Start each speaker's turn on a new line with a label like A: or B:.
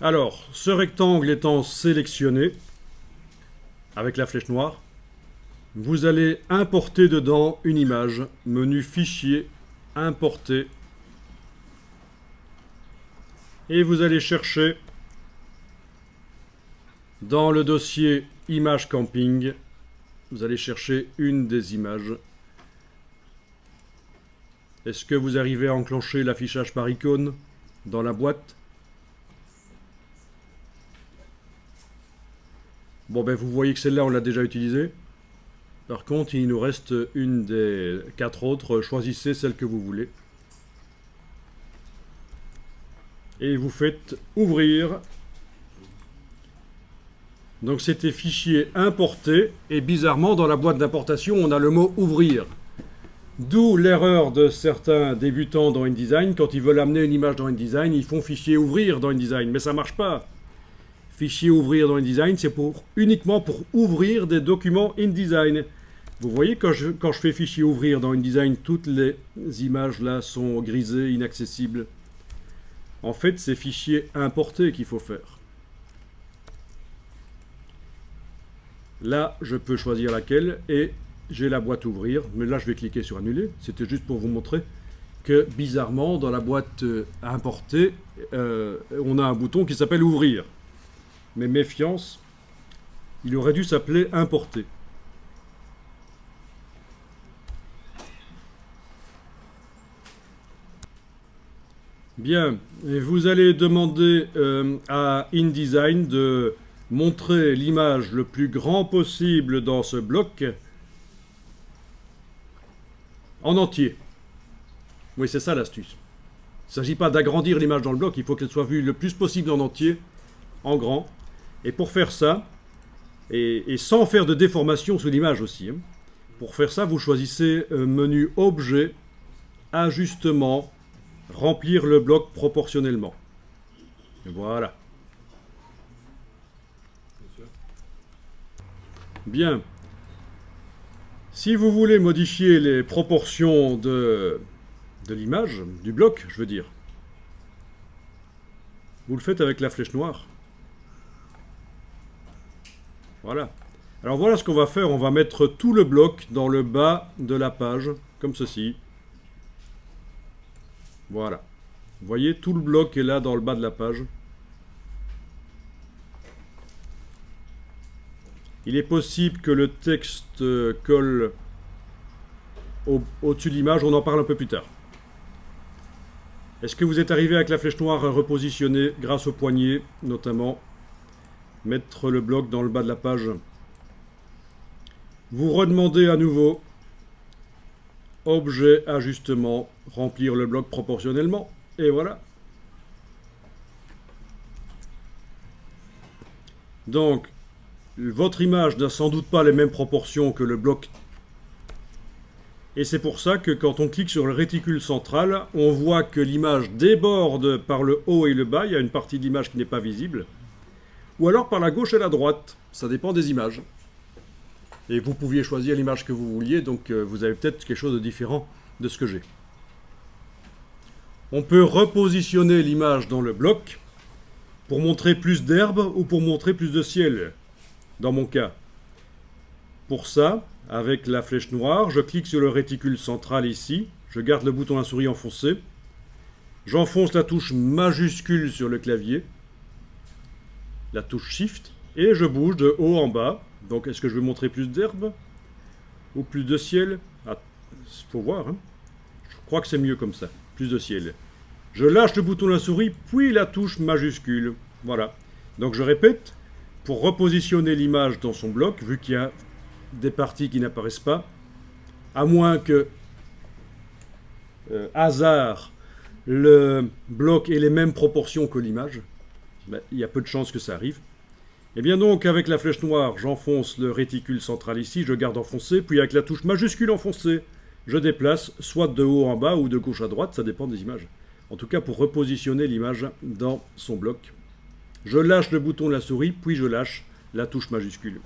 A: Alors, ce rectangle étant sélectionné, avec la flèche noire, vous allez importer dedans une image, menu Fichier, Importer, et vous allez chercher dans le dossier Image Camping, vous allez chercher une des images. Est-ce que vous arrivez à enclencher l'affichage par icône dans la boîte? Bon, ben vous voyez que celle-là, on l'a déjà utilisée. Par contre, il nous reste une des 4 autres. Choisissez celle que vous voulez. Et vous faites ouvrir. Donc c'était fichier importé. Et bizarrement, dans la boîte d'importation, on a le mot ouvrir. D'où l'erreur de certains débutants dans InDesign. Quand ils veulent amener une image dans InDesign, ils font fichier ouvrir dans InDesign. Mais ça ne marche pas. Fichier ouvrir dans InDesign, c'est uniquement pour ouvrir des documents InDesign. Vous voyez, quand je fais fichier ouvrir dans InDesign, toutes les images là sont grisées, inaccessibles. En fait, c'est fichier importer qu'il faut faire. Là, je peux choisir laquelle et j'ai la boîte ouvrir. Mais là, je vais cliquer sur annuler. C'était juste pour vous montrer que bizarrement, dans la boîte importer, on a un bouton qui s'appelle ouvrir. Mais méfiance, il aurait dû s'appeler importer. Bien, et vous allez demander à InDesign de montrer l'image le plus grand possible dans ce bloc en entier. Oui, c'est ça l'astuce. Il ne s'agit pas d'agrandir l'image dans le bloc, il faut qu'elle soit vue le plus possible en entier, en grand. Et pour faire ça, et sans faire de déformation sous l'image aussi, hein, pour faire ça, vous choisissez menu Objet, Ajustement, Remplir le bloc proportionnellement. Et voilà. Bien. Si vous voulez modifier les proportions de l'image, du bloc, je veux dire, vous le faites avec la flèche noire. Voilà. Alors voilà ce qu'on va faire. On va mettre tout le bloc dans le bas de la page, comme ceci. Voilà. Vous voyez, tout le bloc est là dans le bas de la page. Il est possible que le texte colle au-dessus de l'image. On en parle un peu plus tard. Est-ce que vous êtes arrivé avec la flèche noire à repositionner grâce au poignet, notamment? Mettre le bloc dans le bas de la page. Vous redemandez à nouveau Objet, Ajustement, Remplir le bloc proportionnellement. Et voilà. Donc, votre image n'a sans doute pas les mêmes proportions que le bloc. Et c'est pour ça que quand on clique sur le réticule central, on voit que l'image déborde par le haut et le bas. Il y a une partie de l'image qui n'est pas visible. Ou alors par la gauche et la droite, ça dépend des images. Et vous pouviez choisir l'image que vous vouliez, donc vous avez peut-être quelque chose de différent de ce que j'ai. On peut repositionner l'image dans le bloc pour montrer plus d'herbe ou pour montrer plus de ciel, dans mon cas. Pour ça, avec la flèche noire, je clique sur le réticule central ici, je garde le bouton à souris enfoncé, j'enfonce la touche majuscule sur le clavier, la touche Shift, et je bouge de haut en bas. Donc, est-ce que je vais montrer plus d'herbe ou plus de ciel? Ah, faut voir, hein. Je crois que c'est mieux comme ça, plus de ciel. Je lâche le bouton de la souris, puis la touche majuscule. Voilà. Donc, je répète, pour repositionner l'image dans son bloc, vu qu'il y a des parties qui n'apparaissent pas, à moins que, hasard, le bloc ait les mêmes proportions que l'image. Ben, il y a peu de chances que ça arrive. Et bien donc, avec la flèche noire, j'enfonce le réticule central ici, je garde enfoncé, puis avec la touche majuscule enfoncée, je déplace soit de haut en bas ou de gauche à droite, ça dépend des images. En tout cas, pour repositionner l'image dans son bloc. Je lâche le bouton de la souris, puis je lâche la touche majuscule.